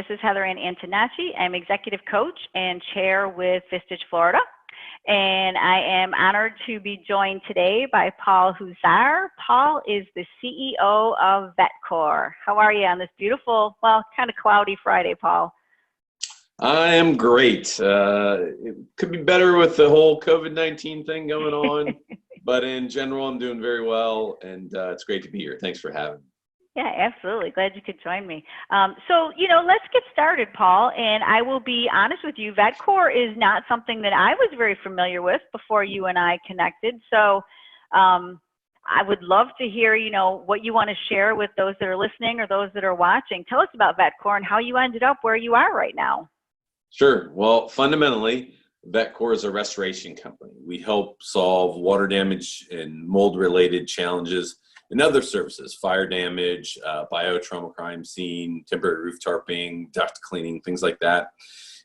this is Heather Ann Antonacci. I'm executive coach and chair with Vistage, Florida. And I am honored to be joined today by Paul Huszar. Paul is the CEO of VetCor. How are you on this beautiful, well, kind of cloudy Friday, Paul? I am great. It could be better with the whole COVID-19 thing going on, but in general, I'm doing very well, and it's great to be here. Thanks for having me. Yeah, absolutely. Glad you could join me. So, let's get started, Paul. And I will be honest with you, VetCor is not something that I was very familiar with before you and I connected. So I would love to hear, what you want to share with those that are listening or those that are watching. Tell us about VetCor and how you ended up where you are right now. Sure. Well, fundamentally, VetCor is a restoration company. We help solve water damage and mold-related challenges and other services, fire damage, biotrauma crime scene, temporary roof tarping, duct cleaning, things like that,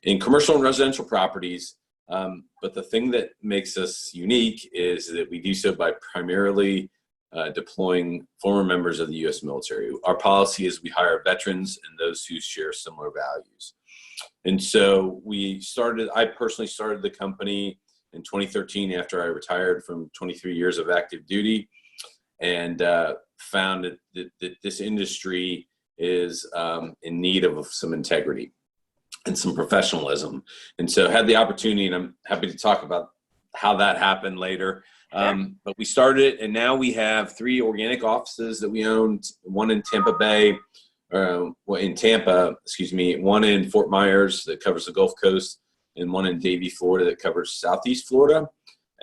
in commercial and residential properties. But the thing that makes us unique is that we do so by primarily deploying former members of the U.S. military. Our policy is we hire veterans and those who share similar values. And so I personally started the company in 2013 after I retired from 23 years of active duty, and found that this industry is in need of some integrity and some professionalism. And so had the opportunity, and I'm happy to talk about how that happened later. But we started it, and now we have 3 organic offices that we own, one in Tampa Bay, one in Fort Myers that covers the Gulf Coast, and one in Davie, Florida that covers Southeast Florida.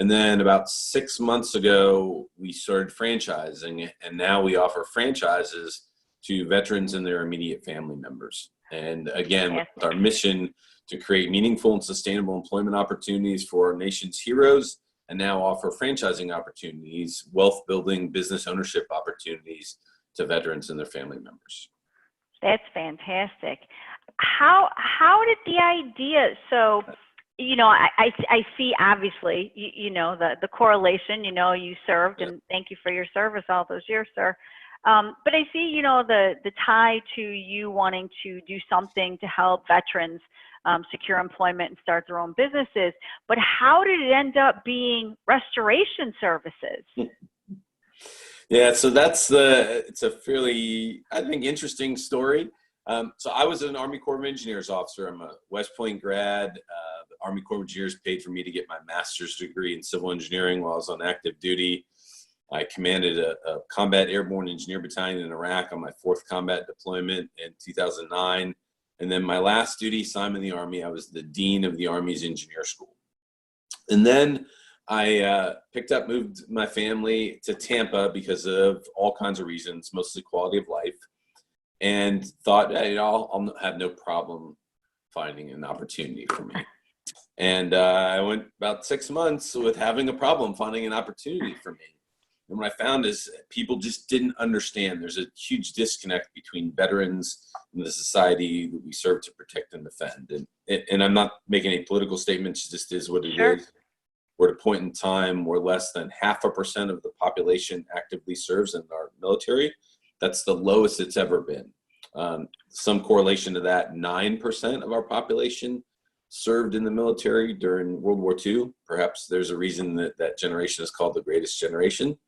And then about 6 months ago, we started franchising, and now we offer franchises to veterans and their immediate family members. And again, with our mission to create meaningful and sustainable employment opportunities for our nation's heroes, and now offer franchising opportunities, wealth building, business ownership opportunities to veterans and their family members. That's fantastic. How did the idea, so, I see obviously, the correlation, you served, and thank you for your service all those years, sir. But I see, the tie to you wanting to do something to help veterans secure employment and start their own businesses. But how did it end up being restoration services? Yeah, so it's a fairly, I think, interesting story. So I was an Army Corps of Engineers officer. I'm a West Point grad. The Army Corps of Engineers paid for me to get my master's degree in civil engineering while I was on active duty. I commanded a combat airborne engineer battalion in Iraq on my 4th combat deployment in 2009. And then my last duty assignment in the Army, I was the dean of the Army's engineer school. And then I moved my family to Tampa because of all kinds of reasons, mostly quality of life, and thought, hey, I'll have no problem finding an opportunity for me. And I went about 6 months with having a problem finding an opportunity for me. And what I found is people just didn't understand. There's a huge disconnect between veterans and the society that we serve to protect and defend. And I'm not making any political statements, it just is what it is. We're at a point in time where less than 0.5% of the population actively serves in our military. That's the lowest it's ever been. Some correlation to that, 9% of our population served in the military during World War II. Perhaps there's a reason that generation is called the greatest generation.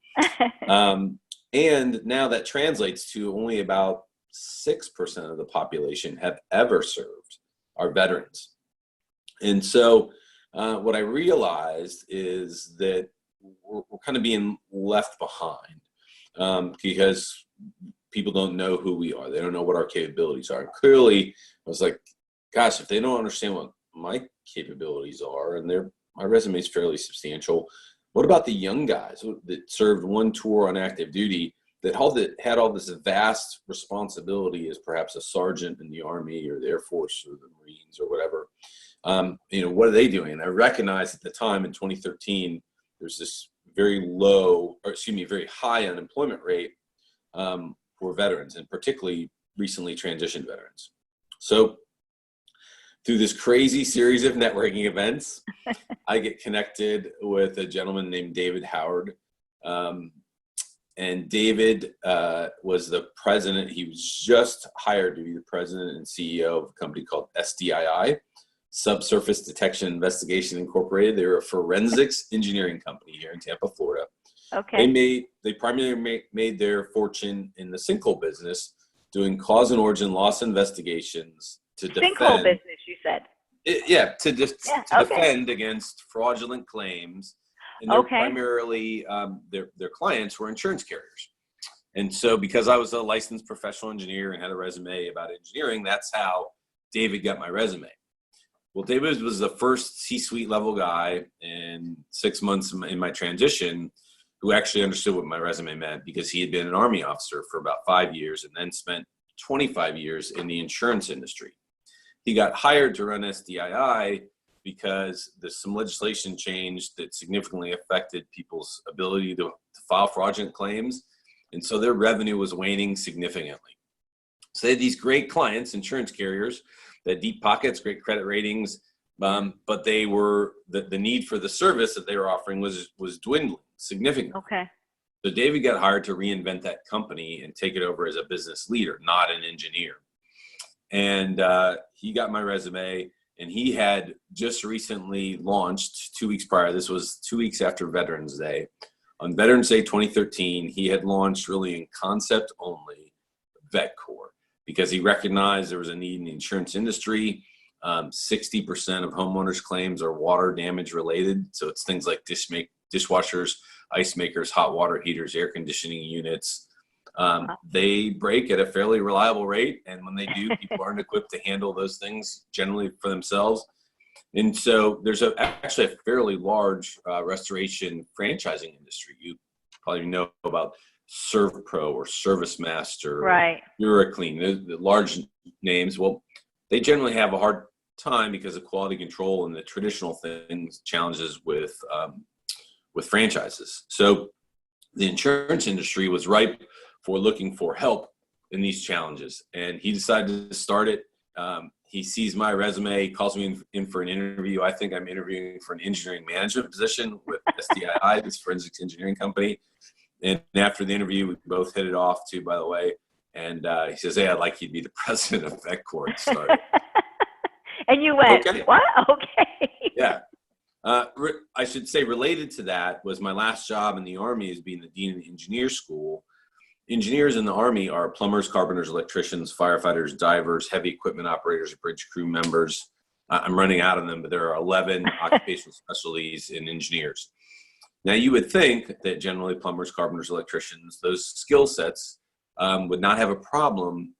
And now that translates to only about 6% of the population have ever served are veterans. And so what I realized is that we're kind of being left behind because people don't know who we are. They don't know what our capabilities are. And clearly, I was like, gosh, if they don't understand what my capabilities are, and my resume is fairly substantial, what about the young guys that served one tour on active duty that had all this vast responsibility as perhaps a sergeant in the Army or the Air Force or the Marines or whatever? What are they doing? And I recognized at the time in 2013, there's this very high unemployment rate for veterans, and particularly recently transitioned veterans. So through this crazy series of networking events, I get connected with a gentleman named David Howard. And David was the president. He was just hired to be the president and CEO of a company called SDII, Subsurface Detection Investigation Incorporated. They're a forensics engineering company here in Tampa, Florida. Okay. They primarily made their fortune in the sinkhole business, doing cause and origin loss investigations to defend. Sinkhole business, you said. To defend against fraudulent claims. And they're primarily, their clients were insurance carriers. And so because I was a licensed professional engineer and had a resume about engineering, that's how David got my resume. Well, David was the first C-suite level guy in 6 months in my transition who actually understood what my resume meant, because he had been an Army officer for about 5 years and then spent 25 years in the insurance industry. He got hired to run SDII because there's some legislation changed that significantly affected people's ability to file fraudulent claims. And so their revenue was waning significantly. So they had these great clients, insurance carriers, that had deep pockets, great credit ratings, but they were, the need for the service that they were offering was dwindling significantly. Okay. So David got hired to reinvent that company and take it over as a business leader, not an engineer. And he got my resume. And he had just recently launched 2 weeks prior. This was 2 weeks after Veterans Day. On Veterans Day 2013, he had launched really in concept only VetCore, because he recognized there was a need in the insurance industry. 60% of homeowners' claims are water damage related. So it's things like dishwashers, ice makers, hot water heaters, air conditioning units. They break at a fairly reliable rate, and when they do, people aren't equipped to handle those things generally for themselves. And so there's actually a fairly large restoration franchising industry. You probably know about ServPro or ServiceMaster, right, or Duraclean, the large names. Well, they generally have a hard time because of quality control and the traditional things, challenges with franchises. So the insurance industry was ripe for looking for help in these challenges. And he decided to start it. He sees my resume, calls me in for an interview. I think I'm interviewing for an engineering management position with SDII, this forensics engineering company. And after the interview, we both hit it off too, by the way. And he says, "Hey, I'd like you to be the president of VetCore." And you went, okay. What? Okay. Yeah. I should say related to that was my last job in the Army as being the dean of the engineer school. Engineers in the Army are plumbers, carpenters, electricians, firefighters, divers, heavy equipment operators, bridge crew members. I'm running out of them, but there are 11 occupational specialties in engineers. Now, you would think that generally plumbers, carpenters, electricians, those skill sets would not have a problem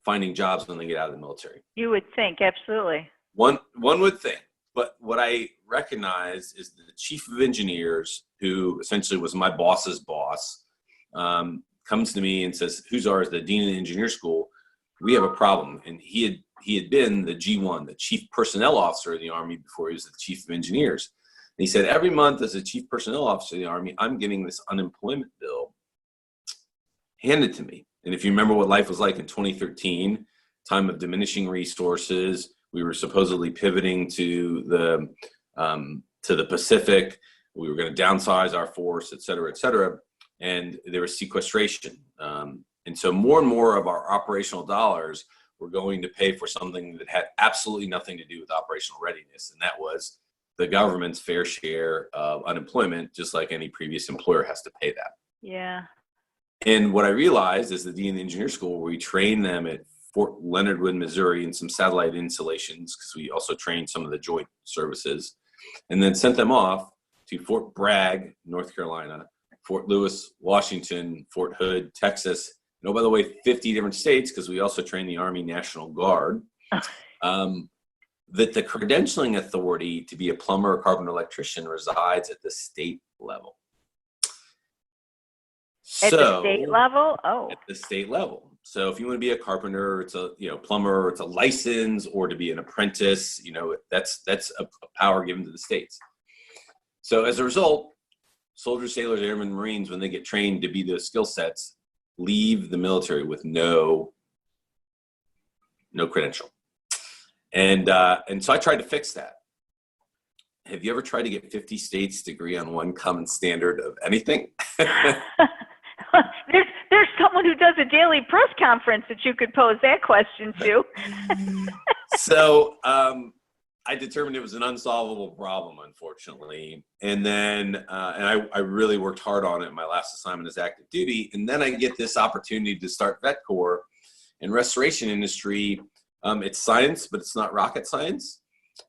finding jobs when they get out of the military. You would think, absolutely. One would think. But what I recognize is the chief of engineers, who essentially was my boss's boss, comes to me and says, "Huszar, as the dean of the engineer school, we have a problem." And he had been the G1, the chief personnel officer of the Army, before he was the chief of engineers. And he said, "Every month as a chief personnel officer of the Army, I'm getting this unemployment bill handed to me." And if you remember what life was like in 2013, time of diminishing resources, we were supposedly pivoting to the Pacific. We were going to downsize our force, et cetera, and there was sequestration. And so more and more of our operational dollars were going to pay for something that had absolutely nothing to do with operational readiness, and that was the government's fair share of unemployment, just like any previous employer has to pay that. Yeah. And what I realized is the dean of the engineer school, where we trained them at Fort Leonard Wood, Missouri, in some satellite installations, because we also trained some of the joint services, and then sent them off to Fort Bragg, North Carolina, Fort Lewis, Washington, Fort Hood, Texas, and, oh, by the way, 50 different states, because we also trained the Army National Guard, that the credentialing authority to be a plumber or carpenter electrician resides at the state level. At the state level? Oh. At the state level. So if you want to be a carpenter, it's a plumber, or it's a license, or to be an apprentice, that's a power given to the states. So as a result, soldiers, sailors, airmen, Marines, when they get trained to be those skill sets, leave the military with no credential. And so I tried to fix that. Have you ever tried to get 50 states to agree on one common standard of anything? There's someone who does a daily press conference that you could pose that question to. So I determined it was an unsolvable problem, unfortunately. And then, I really worked hard on it in my last assignment as active duty. And then I get this opportunity to start Vet Corps in restoration industry. It's science, but it's not rocket science.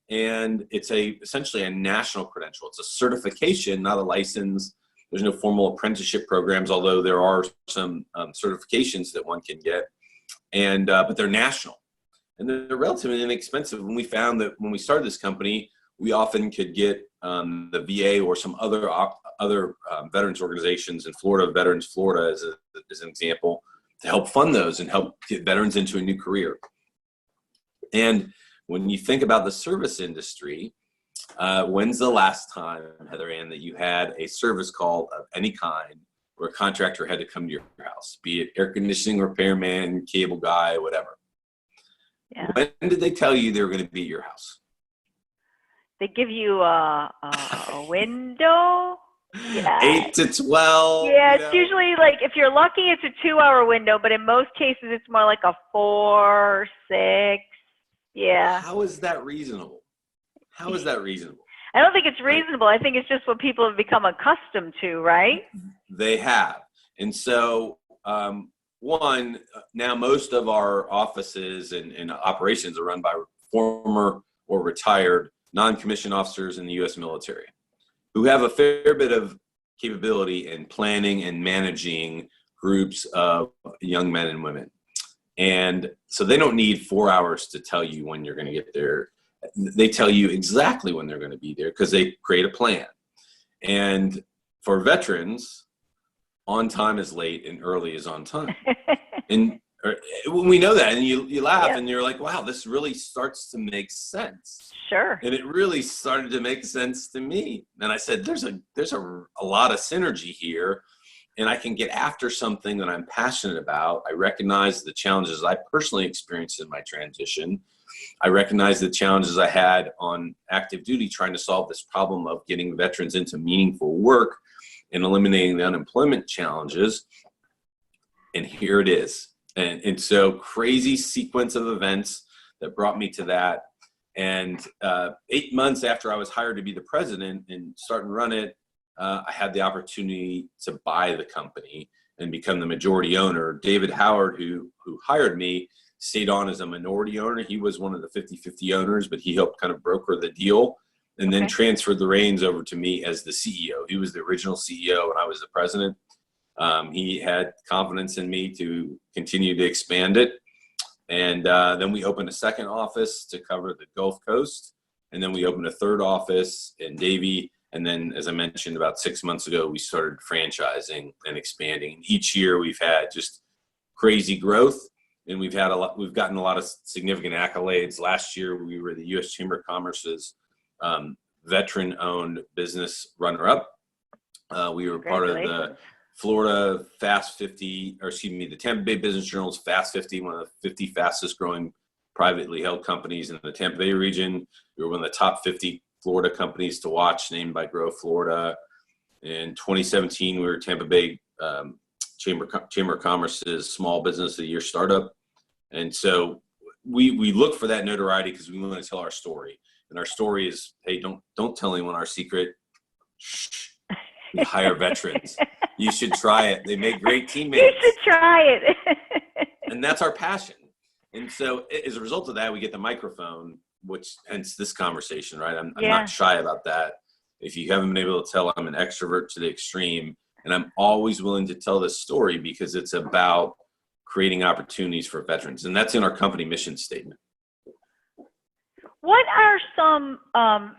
And it's essentially a national credential. It's a certification, not a license. There's no formal apprenticeship programs, although there are some certifications that one can get. And but they're national. And they're relatively inexpensive. When we found that when we started this company, we often could get the VA or some other veterans organizations in Florida, Veterans Florida as an example, to help fund those and help get veterans into a new career. And when you think about the service industry, when's the last time, Heather Ann, that you had a service call of any kind where a contractor had to come to your house, be it air conditioning repairman, cable guy, whatever? Yeah. When did they tell you they were going to be at your house? They give you a window. Yeah. 8 to 12. Yeah, it's usually like, if you're lucky, it's a 2-hour window, but in most cases, it's more like a 4, 6. Yeah. How is that reasonable? How is that reasonable? I don't think it's reasonable. I think it's just what people have become accustomed to, right? They have. And so, now most of our offices and operations are run by former or retired non-commissioned officers in the U.S. military who have a fair bit of capability in planning and managing groups of young men and women. And so they don't need 4 hours to tell you when you're going to get there. They tell you exactly when they're going to be there because they create a plan. And for veterans, on time is late and early is on time. And we know that, and you laugh and you're like, wow, this really starts to make sense. Sure. And it really started to make sense to me. And I said, there's a lot of synergy here, and I can get after something that I'm passionate about. I recognize the challenges I personally experienced in my transition. I recognize the challenges I had on active duty trying to solve this problem of getting veterans into meaningful work and eliminating the unemployment challenges. And here it is. And so crazy sequence of events that brought me to that. And 8 months after I was hired to be the president and start and run it, I had the opportunity to buy the company and become the majority owner. David Howard, who hired me, stayed on as a minority owner. He was one of the 50-50 owners, but he helped kind of broker the deal and then transferred the reins over to me as the CEO. He was the original CEO and I was the president. He had confidence in me to continue to expand it. And then we opened a second office to cover the Gulf Coast. And then we opened a third office in Davie. And then, as I mentioned, about 6 months ago, we started franchising and expanding. Each year we've had just crazy growth, and we've gotten a lot of significant accolades. Last year, we were the U.S. Chamber of Commerce's veteran-owned business runner-up. We were part of the Florida Fast 50, the Tampa Bay Business Journal's Fast 50, one of the 50 fastest growing privately held companies in the Tampa Bay region. We were one of the top 50 Florida companies to watch, named by Grow Florida. In 2017, we were Tampa Bay Chamber of Commerce's Small Business of the Year startup. And so we look for that notoriety because we want to tell our story. And our story is, hey, don't tell anyone our secret. Shh. We hire veterans. You should try it. They make great teammates. You should try it. And that's our passion. And so as a result of that, we get the microphone, which hence this conversation, right? I'm not shy about that. If you haven't been able to tell, I'm an extrovert to the extreme. And I'm always willing to tell this story because it's about creating opportunities for veterans. And that's in our company mission statement. What are some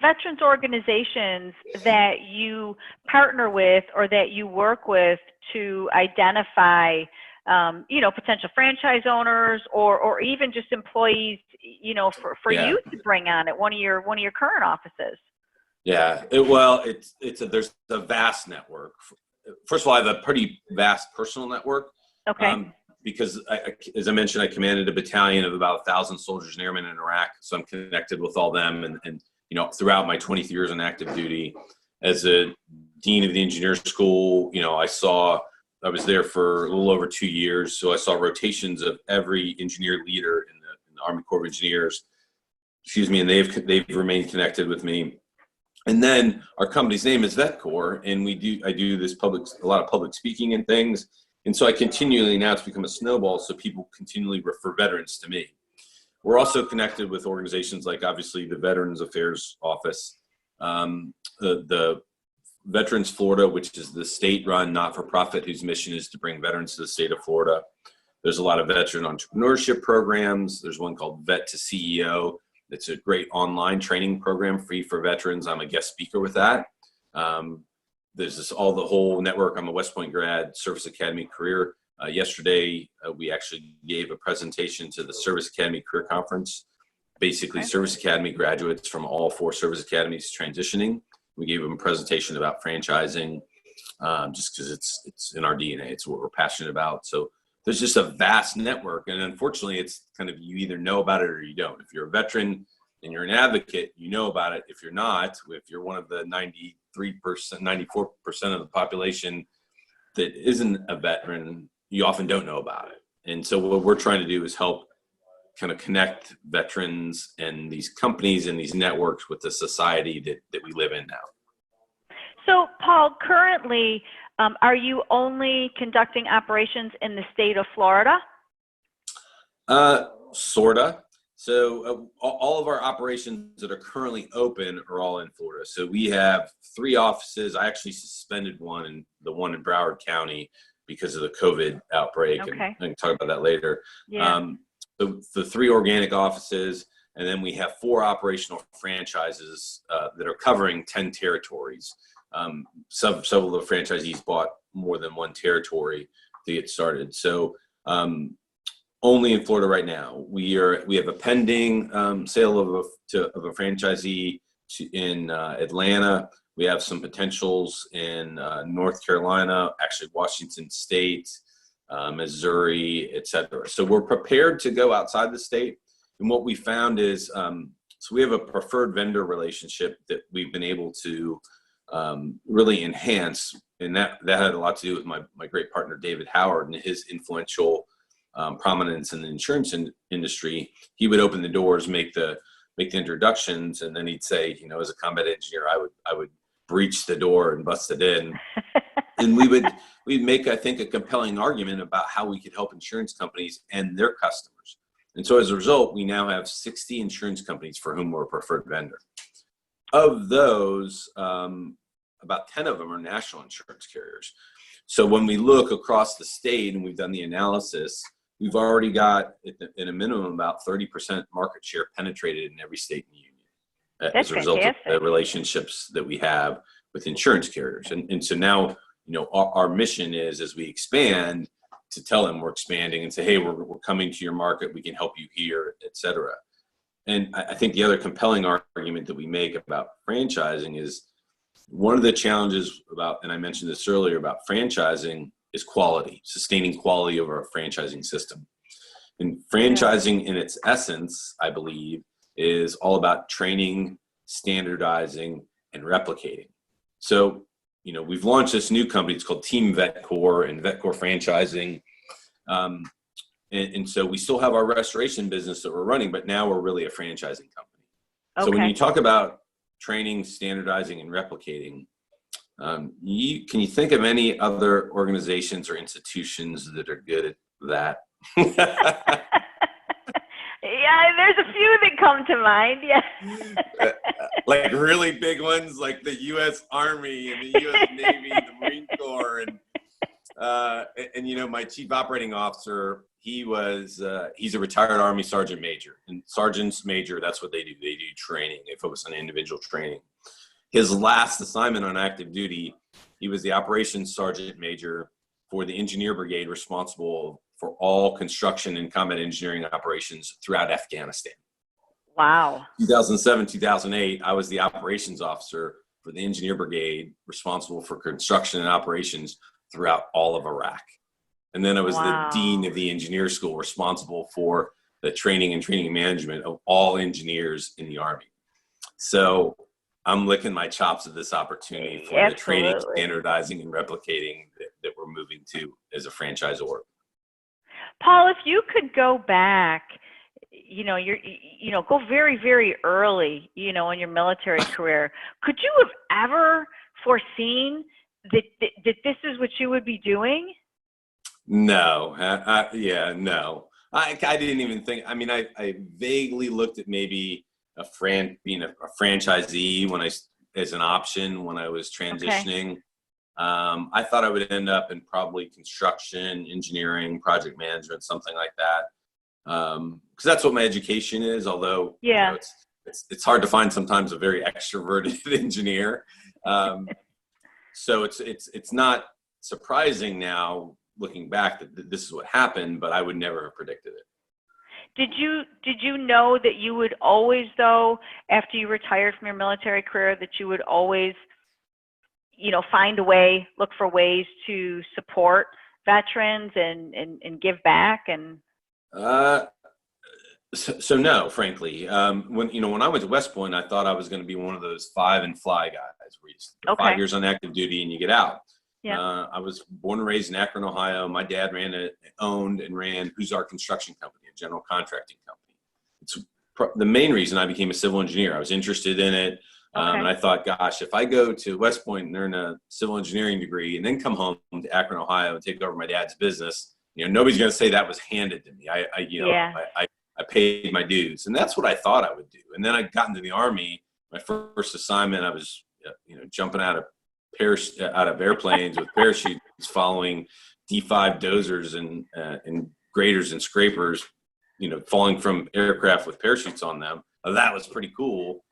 veterans organizations that you partner with or that you work with to identify, potential franchise owners or even just employees, for you to bring on at one of your current offices? Yeah, there's a vast network. First of all, I have a pretty vast personal network. Okay. Because as I mentioned, I commanded a battalion of about 1,000 soldiers and airmen in Iraq. So I'm connected with all them. And throughout my 20 years on active duty as a dean of the engineer school, I saw I was there for a little over 2 years. So I saw rotations of every engineer leader in the Army Corps of Engineers, and they've remained connected with me. And then our company's name is VetCorps, and I do a lot of public speaking and things. And so I continually, now it's become a snowball, so people continually refer veterans to me. We're also connected with organizations like, obviously, the Veterans Affairs Office, the Veterans Florida, which is the state-run not-for-profit whose mission is to bring veterans to the state of Florida. There's a lot of veteran entrepreneurship programs. There's one called Vet to CEO. It's a great online training program, free for veterans. I'm a guest speaker with that. There's the whole network. I'm a West Point grad, Service Academy career. Yesterday, we actually gave a presentation to the Service Academy Career Conference. Basically, Service Academy graduates from all 4 service academies transitioning. We gave them a presentation about franchising, just because it's in our DNA. It's what we're passionate about. So there's just a vast network. And unfortunately, it's kind of, you either know about it or you don't. If you're a veteran and you're an advocate, you know about it. If you're not, if you're one of the 93%, 94% of the population that isn't a veteran, you often don't know about it. And so what we're trying to do is help kind of connect veterans and these companies and these networks with the society that we live in now. So, Paul, currently, are you only conducting operations in the state of Florida? Sorta. So all of our operations that are currently open are all in Florida. So we have 3 offices. I actually suspended the one in Broward County because of the COVID outbreak. Okay. And I can talk about that later. Yeah. The 3 organic offices, and then we have 4 operational franchises that are covering 10 territories. Several of the franchisees bought more than 1 territory to get started. So only in Florida right now. We have a pending sale of a franchisee in Atlanta. We have some potentials in North Carolina, actually Washington State, Missouri, et cetera. So we're prepared to go outside the state. And what we found is, so we have a preferred vendor relationship that we've been able to really enhance. And that had a lot to do with my great partner, David Howard, and his influential prominence in the insurance industry. He would open the doors, make the introductions, and then he'd say, as a combat engineer, I would breach the door and bust it in. And we'd make, I think, a compelling argument about how we could help insurance companies and their customers. And so as a result, we now have 60 insurance companies for whom we're a preferred vendor. Of those, about 10 of them are national insurance carriers. So when we look across the state and we've done the analysis, we've already got, at a minimum, about 30% market share penetrated in every state in the union as a result of the relationships that we have with insurance carriers. And so now, our mission is, as we expand, to tell them we're expanding and say, hey, we're coming to your market, we can help you here, et cetera. And I think the other compelling argument that we make about franchising is, one of the challenges and I mentioned this earlier, about franchising is quality, sustaining quality over our franchising system. And franchising in its essence, I believe, is all about training, standardizing, and replicating. So, we've launched this new company. It's called Team VetCorps and VetCorps Franchising. And so we still have our restoration business that we're running, but now we're really a franchising company. Okay. So when you talk about training, standardizing, and replicating, can you think of any other organizations or institutions that are good at that? Yeah, there's a few that come to mind. Yeah. Like really big ones, like the U.S. Army and the U.S. Navy, the Marine Corps, and my chief operating officer, he's a retired Army Sergeant Major, and Sergeants Major, that's what they do. They do training. They focus on individual training. His last assignment on active duty, he was the Operations Sergeant Major for the Engineer Brigade, responsible for all construction and combat engineering operations throughout Afghanistan. Wow. 2007, 2008, I was the operations officer for the Engineer Brigade, responsible for construction and operations throughout all of Iraq. And then I was the dean of the engineer school, responsible for the training and training management of all engineers in the Army. So I'm licking my chops at this opportunity for the training, standardizing, and replicating that we're we're moving to as a franchisor. Paul, if you could go back, go very, very early, in your military career, could you have ever foreseen that this is what you would be doing? No, no. I didn't even think. I mean, I vaguely looked at maybe being a franchisee as an option when I was transitioning. Okay. I thought I would end up in probably construction, engineering, project management, something like that. Because that's what my education is. Although, Yeah. it's hard to find sometimes a very extroverted engineer. So it's not surprising now looking back that this is what happened, but I would never have predicted it. Did you know that you would always, though, after you retired from your military career, that you would always, find a way, look for ways to support veterans and give back? And So no, frankly, when I went to West Point, I thought I was going to be one of those fire and fly guys, where you 5 years on active duty and you get out. Yeah. I was born and raised in Akron, Ohio. My dad owned and ran Huszar Construction Company, a general contracting company. It's the main reason I became a civil engineer. I was interested in it. And I thought, gosh, if I go to West Point and earn a civil engineering degree and then come home to Akron, Ohio and take over my dad's business, nobody's going to say that was handed to me. I paid my dues, and that's what I thought I would do. And then I got into the Army. My first assignment, I was, jumping out of airplanes with parachutes, following D5 dozers and graders and scrapers, falling from aircraft with parachutes on them. That was pretty cool.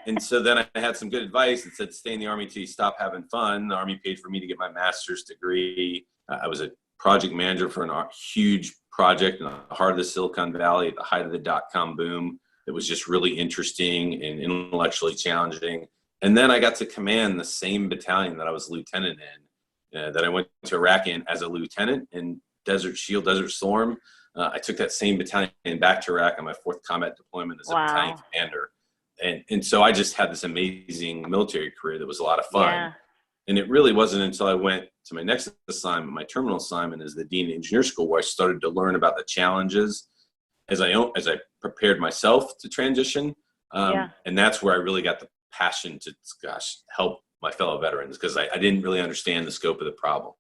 And so then I had some good advice that said, stay in the Army till you stop having fun. The Army paid for me to get my master's degree. I was a project manager for a huge project in the heart of the Silicon Valley at the height of the dot-com boom. It was just really interesting and intellectually challenging. And then I got to command the same battalion that I was lieutenant in, that I went to Iraq in as a lieutenant in Desert Shield, Desert Storm. I took that same battalion back to Iraq on my 4th combat deployment as a battalion commander. And so I just had this amazing military career that was a lot of fun. Yeah. And it really wasn't until I went to my next assignment, my terminal assignment as the Dean of Engineer School, where I started to learn about the challenges as I prepared myself to transition. And that's where I really got the passion to, help my fellow veterans, because I didn't really understand the scope of the problem.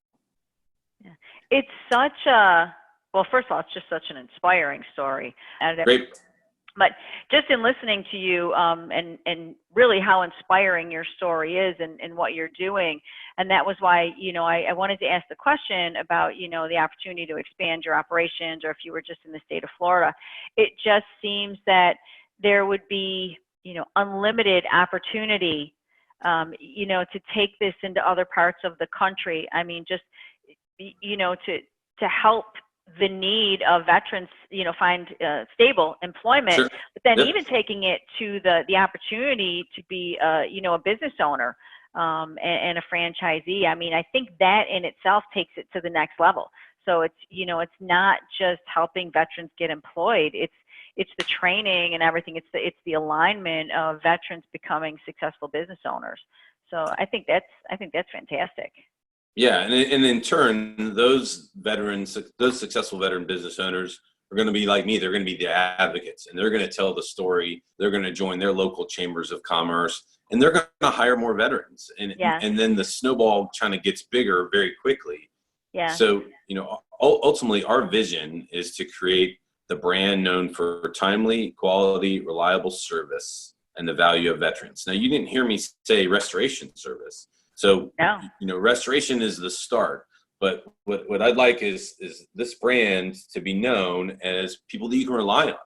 Yeah. It's such a, well, first of all, it's just such an inspiring story. Great. But just in listening to you, and really how inspiring your story is and what you're doing. And that was why, I wanted to ask the question about, the opportunity to expand your operations, or if you were just in the state of Florida. It just seems that there would be, unlimited opportunity, to take this into other parts of the country. I mean, just, to help the need of veterans, find stable employment, Sure. but then Yep. even taking it to the opportunity to be, a business owner and a franchisee. I mean, I think that in itself takes it to the next level. So it's, it's not just helping veterans get employed. It's the training and everything. It's the alignment of veterans becoming successful business owners. So I think that's fantastic. Yeah, and in turn, those successful veteran business owners are going to be like me. They're going to be the advocates, and they're going to tell the story. They're going to join their local chambers of commerce, and they're going to hire more veterans. And then the snowball kind of gets bigger very quickly. Yeah. So, ultimately, our vision is to create the brand known for timely, quality, reliable service and the value of veterans. Now, you didn't hear me say restoration service. So, restoration is the start, but what I'd like is this brand to be known as people that you can rely on.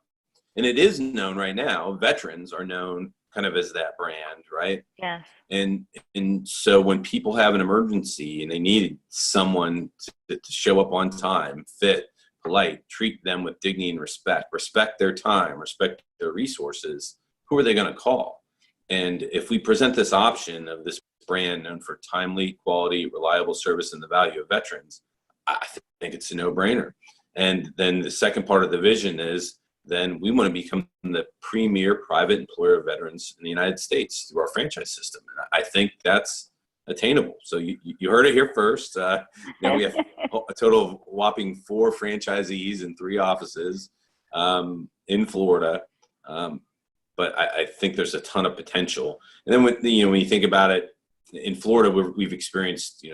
And it is known right now. Veterans are known kind of as that brand, right? Yes. And so when people have an emergency and they need someone to show up on time, fit, polite, treat them with dignity and respect their time, respect their resources, who are they going to call? And if we present this option of this brand known for timely, quality, reliable service and the value of veterans, I think it's a no-brainer. And then the second part of the vision is then we want to become the premier private employer of veterans in the United States through our franchise system. And I think that's attainable. So you heard it here first. We have a total of whopping 4 franchisees and 3 offices in Florida. But I think there's a ton of potential. And then when you think about it, in Florida, we've experienced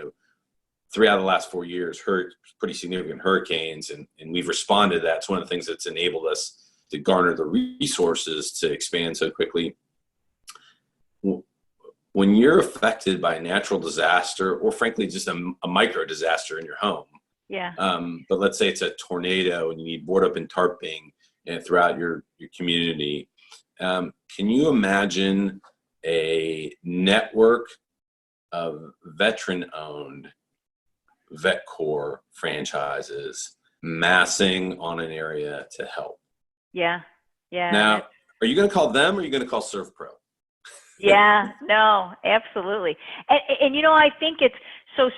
3 out of the last 4 years pretty significant hurricanes, and we've responded to that. It's one of the things that's enabled us to garner the resources to expand so quickly. When you're affected by a natural disaster, or frankly just a micro disaster in your home, but let's say it's a tornado and you need board up and tarping throughout your community, can you imagine a network of veteran-owned VetCor franchises massing on an area to help? Yeah. Now, are you going to call them, or are you going to call ServPro? Yeah, no, absolutely. And I think it's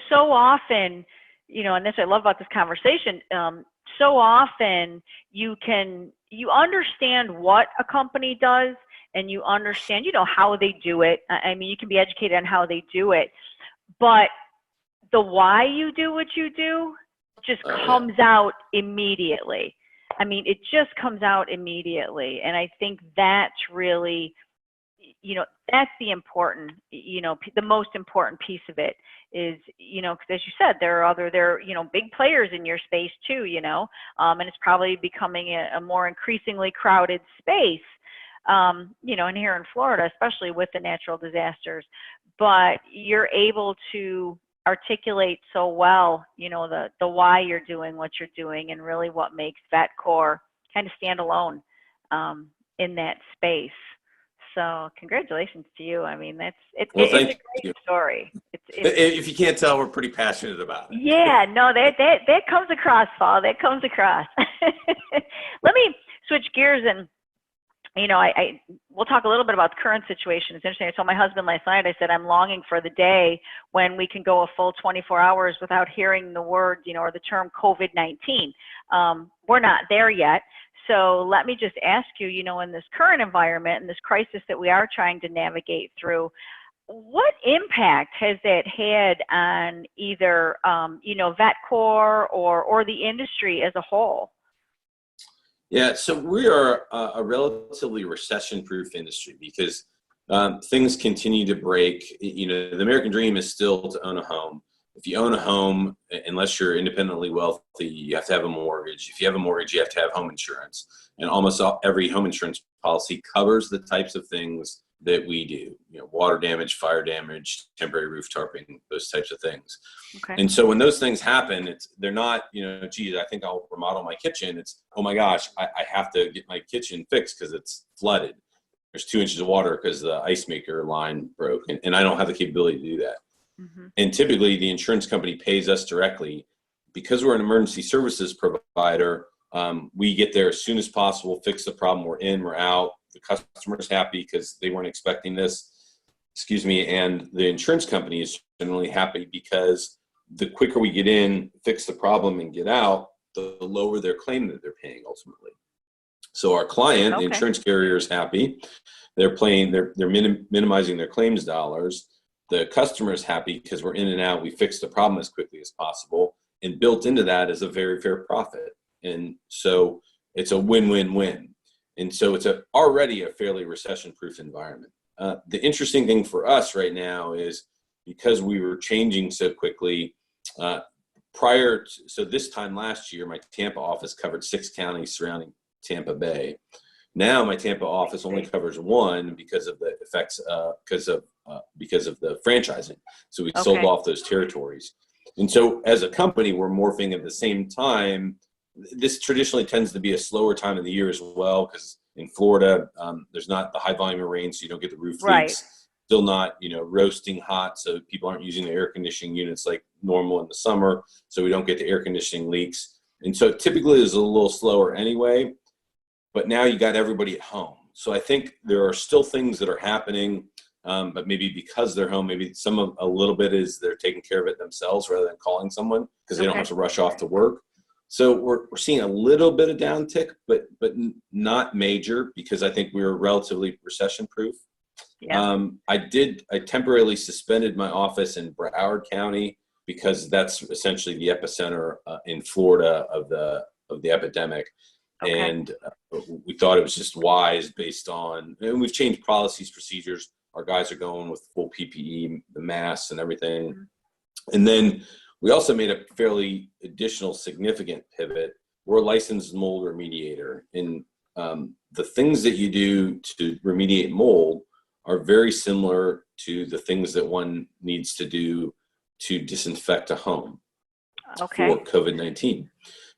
so often, and this I love about this conversation, so often you understand what a company does, and you understand, how they do it. I mean, you can be educated on how they do it, but the why you do what you do just comes out immediately. I mean, it just comes out immediately. And I think that's really, that's the important, the most important piece of it is, because as you said, there are big players in your space too, and it's probably becoming a more increasingly crowded space, and here in Florida, especially with the natural disasters. But you're able to articulate so well, the why you're doing what you're doing, and really what makes VetCor kind of stand alone in that space. So congratulations to you. I mean, it's a great story. If you can't tell, we're pretty passionate about it. Yeah, no, that comes across, Paul. That comes across. Let me switch gears and, we'll talk a little bit about the current situation. It's interesting. I told my husband last night, I said, I'm longing for the day when we can go a full 24 hours without hearing the word, or the term COVID-19. We're not there yet. So let me just ask you, in this current environment and this crisis that we are trying to navigate through, what impact has that had on either, VetCor or the industry as a whole? Yeah, so we are a relatively recession-proof industry because things continue to break. The American dream is still to own a home. If you own a home, unless you're independently wealthy, you have to have a mortgage. If you have a mortgage, you have to have home insurance. And almost every home insurance policy covers the types of things that we do, water damage, fire damage, temporary roof tarping, those types of things. Okay. And so when those things happen, they're not, geez, I think I'll remodel my kitchen. It's, oh my gosh, I have to get my kitchen fixed because it's flooded. There's 2 inches of water because the ice maker line broke, and I don't have the capability to do that. Mm-hmm. And typically the insurance company pays us directly. Because we're an emergency services provider, we get there as soon as possible, fix the problem, we're in, we're out. The customer's happy because they weren't expecting this, and the insurance company is generally happy because the quicker we get in, fix the problem, and get out, the lower their claim that they're paying ultimately. So our client, the insurance carrier, is happy. They're minimizing their claims dollars. The customer is happy because we're in and out. We fix the problem as quickly as possible, and built into that is a very fair profit. And so it's a win-win-win. And so it's already a fairly recession-proof environment. The interesting thing for us right now is because we were changing so quickly, so this time last year, my Tampa office covered 6 counties surrounding Tampa Bay. Now my Tampa office only covers 1 because of the effects, because of the franchising. So we sold off those territories. And so as a company, we're morphing at the same time. This traditionally tends to be a slower time of the year as well, because in Florida, there's not the high volume of rain, so you don't get the roof leaks. Still not, roasting hot, so people aren't using the air conditioning units like normal in the summer, so we don't get the air conditioning leaks. And so typically it's a little slower anyway, but now you got everybody at home. So I think there are still things that are happening, but maybe because they're home, maybe a little bit is they're taking care of it themselves rather than calling someone because they don't have to rush off to work. So we're seeing a little bit of downtick, but not major, because I think we're relatively recession proof. Yeah. I temporarily suspended my office in Broward County because that's essentially the epicenter in Florida of the epidemic. Okay. And we thought it was just wise based on, and we've changed policies, procedures. Our guys are going with full PPE, the masks and everything. Mhm. And then we also made a fairly additional significant pivot. We're a licensed mold remediator, and the things that you do to remediate mold are very similar to the things that one needs to do to disinfect a home for Okay. COVID-19.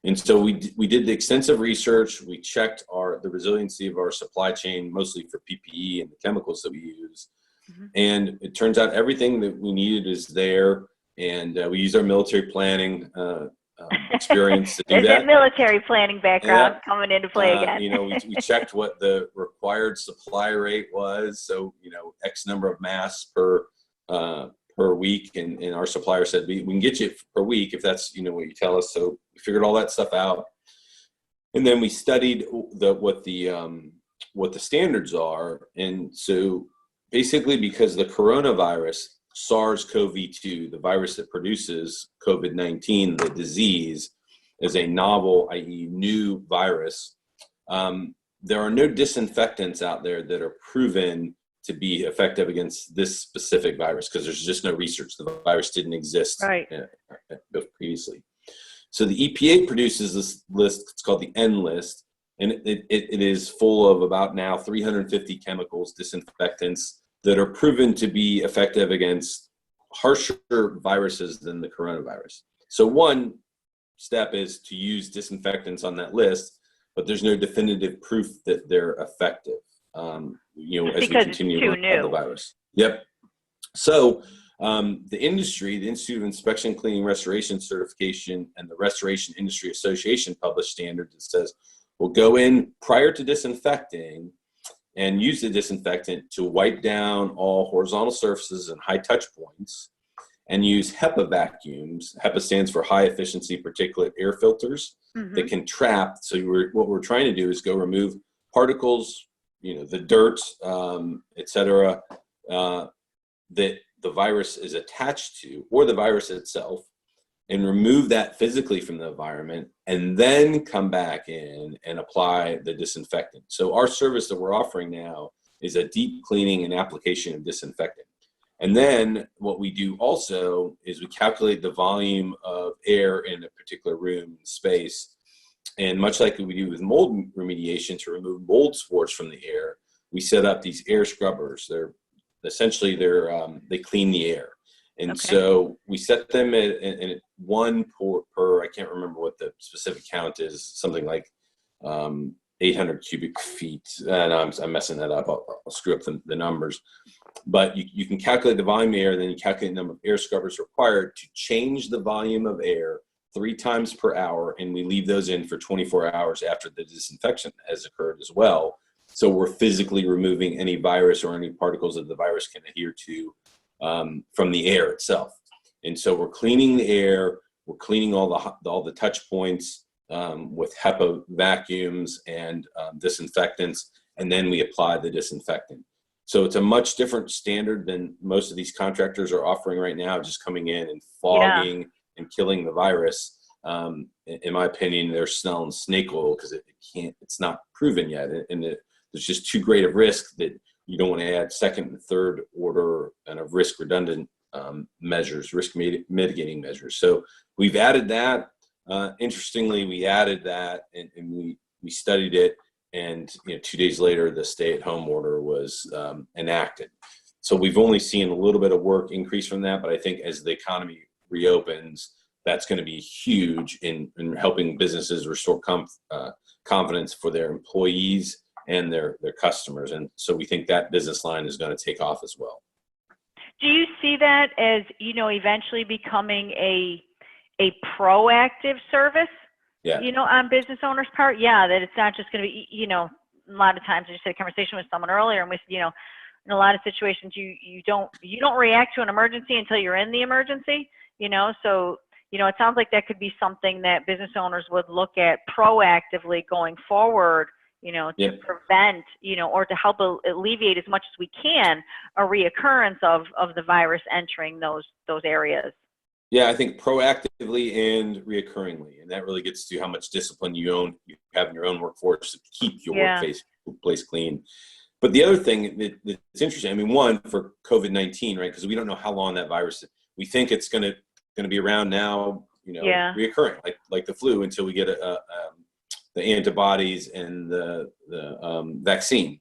And so we did the extensive research. We checked the resiliency of our supply chain, mostly for PPE and the chemicals that we use. Mhm. And it turns out everything that we needed is there. And we used our military planning experience to do Is that that. military planning background Yeah. coming into play again? We checked what the required supply rate was. So, X number of masks per week. And our supplier said, we can get you per week if that's, what you tell us. So we figured all that stuff out. And then we studied what the standards are. And so basically, because the coronavirus, SARS-CoV-2, the virus that produces COVID-19, the disease, is a novel, i.e. new virus, there are no disinfectants out there that are proven to be effective against this specific virus because there's just no research. The virus didn't exist Right. previously. So the EPA produces this list. It's called the N list, and it is full of about now 350 chemicals, disinfectants that are proven to be effective against harsher viruses than the coronavirus. So one step is to use disinfectants on that list, but there's no definitive proof that they're effective. As we continue to learn about the virus. Yep. So the industry, the Institute of Inspection, Cleaning, Restoration Certification, and the Restoration Industry Association published standards that says we'll go in prior to disinfecting and use the disinfectant to wipe down all horizontal surfaces and high touch points, and use HEPA vacuums. HEPA stands for high efficiency particulate air filters that can trap. So what we're trying to do is go remove particles, the dirt, et cetera, that the virus is attached to, or the virus itself, and remove that physically from the environment, and then come back in and apply the disinfectant. So our service that we're offering now is a deep cleaning and application of disinfectant. And then what we do also is we calculate the volume of air in a particular room, space. And much like we do with mold remediation to remove mold spores from the air, we set up these air scrubbers. They clean the air. And so we set them at one per, I can't remember what the specific count is, something like 800 cubic feet. And I'm messing that up. I'll screw up the numbers. But you can calculate the volume of air, then you calculate the number of air scrubbers required to change the volume of air 3 times per hour, and we leave those in for 24 hours after the disinfection has occurred as well. So we're physically removing any virus or any particles that the virus can adhere to from the air itself. And so we're cleaning the air, we're cleaning all the touch points with HEPA vacuums and disinfectants, and then we apply the disinfectant. So it's a much different standard than most of these contractors are offering right now, just coming in and fogging and killing the virus. In my opinion, they're smelling snake oil because it's not proven yet. And there's just too great a risk that you don't want to add second and third order and of risk redundant measures, risk mitigating measures. So we've added that. Interestingly, we added that and we studied it. And 2 days later, the stay-at-home order was enacted. So we've only seen a little bit of work increase from that, but I think as the economy reopens, that's going to be huge in helping businesses restore confidence for their employees and their customers. And so we think that business line is going to take off as well. Do you see that as, eventually becoming a proactive service? Yeah. On business owners' part, that it's not just going to be, a lot of times I just had a conversation with someone earlier, and we said, in a lot of situations, you don't react to an emergency until you're in the emergency, so, it sounds like that could be something that business owners would look at proactively going forward, to prevent, or to help alleviate as much as we can a reoccurrence of the virus entering those areas. Yeah, I think proactively and reoccurringly, and that really gets to how much discipline you have in your own workforce to keep your workplace clean. But the other thing that's interesting, I mean, one, for COVID-19, right? Because we don't know how long that virus. We think it's going to be around now, reoccurring, like the flu, until we get the antibodies and the vaccine.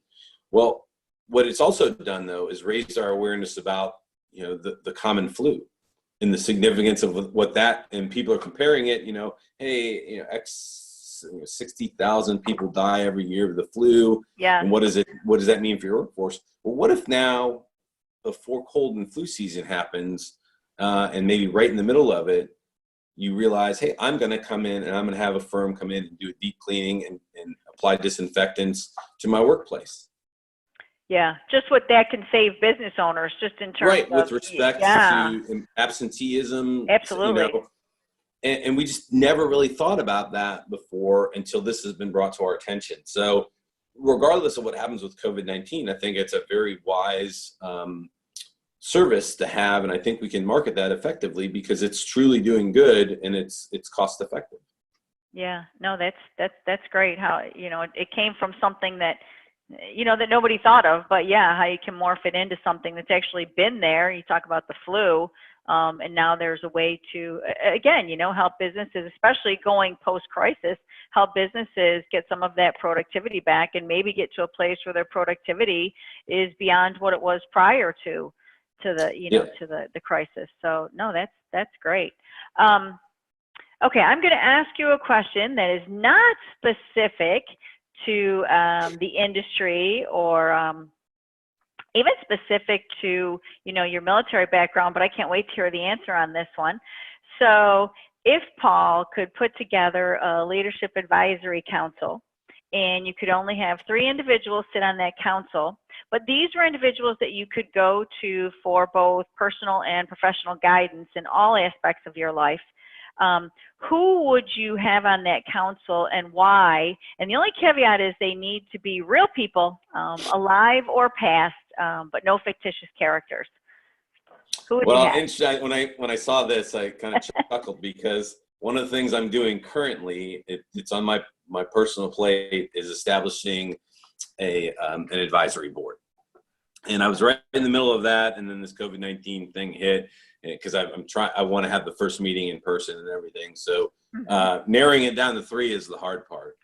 Well, what it's also done though is raised our awareness about the common flu and the significance of what that, and people are comparing it. Hey, 60,000 people die every year of the flu. Yeah. And what does that mean for your workforce? Well, what if now before cold and flu season happens, and maybe right in the middle of it, you realize, hey, I'm going to come in and I'm going to have a firm come in and do a deep cleaning and apply disinfectants to my workplace. Yeah, just what that can save business owners, just in terms of, with respect to absenteeism. Absolutely. And we just never really thought about that before until this has been brought to our attention. So regardless of what happens with COVID-19, I think it's a very wise service to have, and I think we can market that effectively because it's truly doing good and it's cost effective. Yeah, no, that's great. How it came from something that that nobody thought of, but how you can morph it into something that's actually been there. You talk about the flu, and now there's a way to again help businesses, especially going post-crisis, help businesses get some of that productivity back and maybe get to a place where their productivity is beyond what it was prior to the crisis. So no, that's great. Okay, I'm going to ask you a question that is not specific to the industry or even specific to your military background, but I can't wait to hear the answer on this one. So if Paul could put together a leadership advisory council, and you could only have 3 individuals sit on that council, but these were individuals that you could go to for both personal and professional guidance in all aspects of your life, who would you have on that council and why? And the only caveat is they need to be real people, alive or past, but no fictitious characters. Who would you have? When I saw this, I kind of chuckled because one of the things I'm doing currently, it's on my personal plate, is establishing an advisory board. And I was right in the middle of that, and then this COVID-19 thing hit, because I want to have the first meeting in person and everything. So narrowing it down to 3 is the hard part.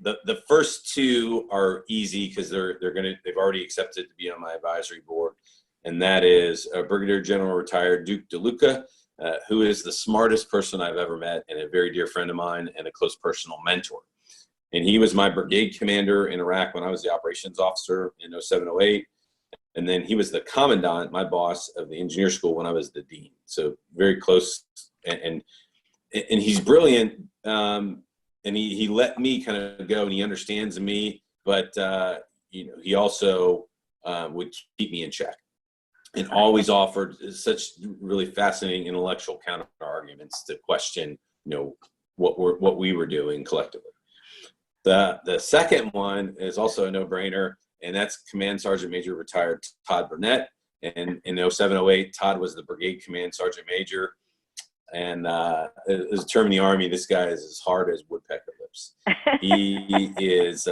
The first 2 are easy because they've already accepted to be on my advisory board, and that is Brigadier General retired Duke DeLuca, who is the smartest person I've ever met and a very dear friend of mine and a close personal mentor. And he was my brigade commander in Iraq when I was the operations officer in 07-08. And then he was the commandant, my boss, of the engineer school when I was the dean. So very close, and he's brilliant. And he let me kind of go, and he understands me, but he also would keep me in check, and always offered such really fascinating intellectual counter arguments to question, what we were doing collectively. The second one is also a no-brainer, and that's Command Sergeant Major retired Todd Burnett. And in 07-08, Todd was the Brigade Command Sergeant Major. And as a term in the Army, this guy is as hard as woodpecker lips. He is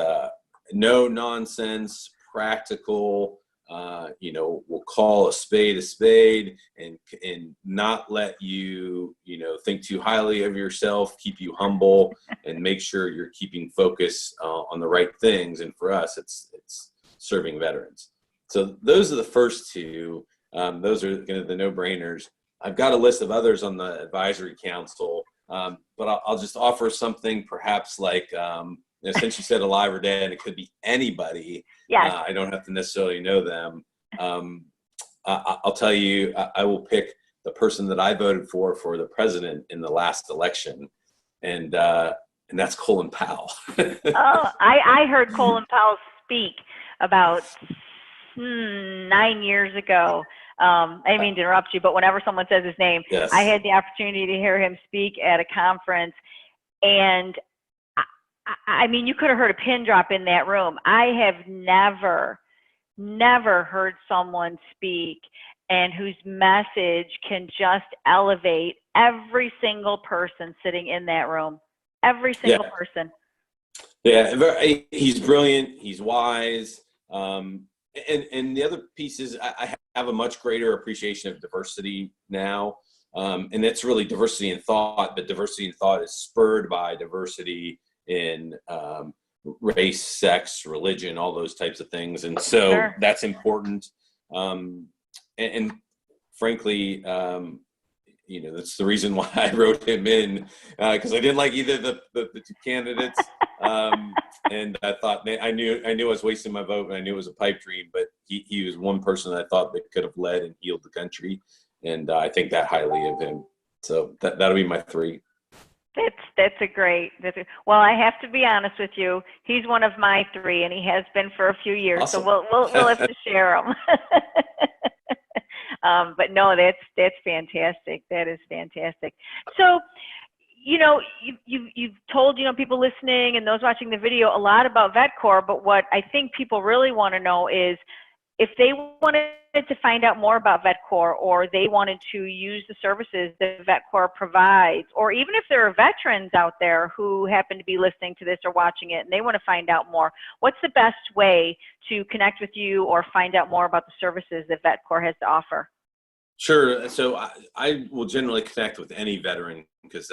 no nonsense, practical, will call a spade and not let you, think too highly of yourself, keep you humble, and make sure you're keeping focus on the right things. And for us, it's serving veterans. So those are the first 2. Those are kind of the no-brainers. I've got a list of others on the advisory council, but I'll just offer something perhaps like, since you said alive or dead, it could be anybody. Yes. I don't have to necessarily know them. I'll tell you, I will pick the person that I voted for the president in the last election, and that's Colin Powell. Oh, I heard Colin Powell speak about 9 years ago. I didn't mean to interrupt you, but whenever someone says his name, yes. I had the opportunity to hear him speak at a conference, and I mean, you could have heard a pin drop in that room. I have never heard someone speak and whose message can just elevate every single person sitting in that room. Every Yeah. single person. Yeah, he's brilliant. He's wise. And the other piece is I have a much greater appreciation of diversity now. And that's really diversity in thought, but diversity in thought is spurred by diversity in race, sex, religion, all those types of things. And so Sure. that's important. And frankly, that's the reason why I wrote him in, because I didn't like either the two candidates. And I thought, I knew I was wasting my vote, and I knew it was a pipe dream, but he was one person I thought that could have led and healed the country. And I think that highly of him. So that'll be my three. Well, I have to be honest with you. He's one of my three, and he has been for a few years. Awesome. So we'll have to share them. But no, that's fantastic. That is fantastic. So, you've told, people listening and those watching the video a lot about VetCor, but what I think people really want to know is if they wanted to find out more about VetCor, or they wanted to use the services that VetCor provides, or even if there are veterans out there who happen to be listening to this or watching it and they want to find out more, what's the best way to connect with you or find out more about the services that VetCor has to offer? Sure. So I will generally connect with any veteran, because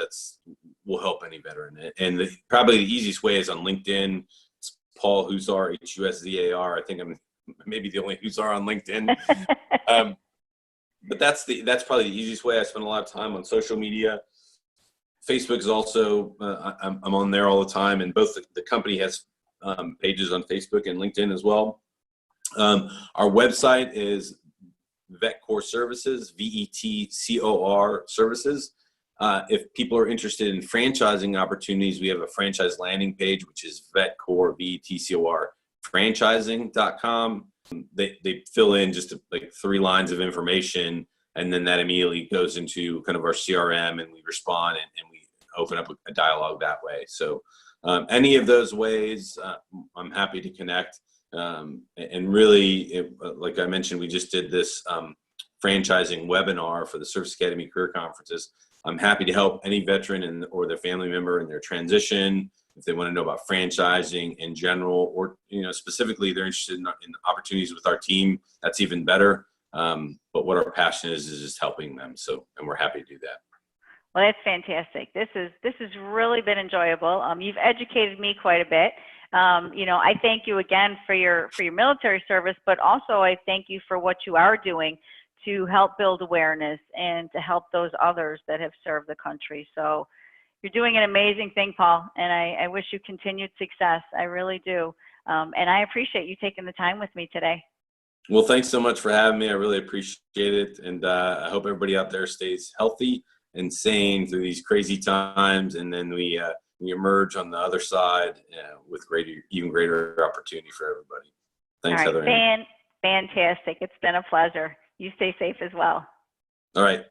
will help any veteran. And probably the easiest way is on LinkedIn. It's Paul Huszar, Huszar. I think I'm maybe the only Huszar on LinkedIn. But that's probably the easiest way. I spend a lot of time on social media. Facebook is also, I'm on there all the time, and both the company has pages on Facebook and LinkedIn as well. Our website is VetCor Services, VETCOR Services. If people are interested in franchising opportunities, we have a franchise landing page, which is VetCor, VETCOR, franchising.com. They fill in just like 3 lines of information, and then that immediately goes into kind of our CRM, and we respond and we open up a dialogue that way. So any of those ways, I'm happy to connect. And really, like I mentioned, we just did this franchising webinar for the Service Academy Career Conferences. I'm happy to help any veteran or their family member in their transition, if they want to know about franchising in general, or specifically they're interested in opportunities with our team. That's even better. But what our passion is just helping them. So, and we're happy to do that. Well, that's fantastic. This has really been enjoyable. You've educated me quite a bit. I thank you again for your military service, but also I thank you for what you are doing to help build awareness and to help those others that have served the country. So you're doing an amazing thing, Paul, and I wish you continued success. I really do. And I appreciate you taking the time with me today. Well, thanks so much for having me. I really appreciate it. And I hope everybody out there stays healthy and sane through these crazy times. And then we emerge on the other side with even greater opportunity for everybody. Thanks, All right. Heather. Fantastic. It's been a pleasure. You stay safe as well. All right.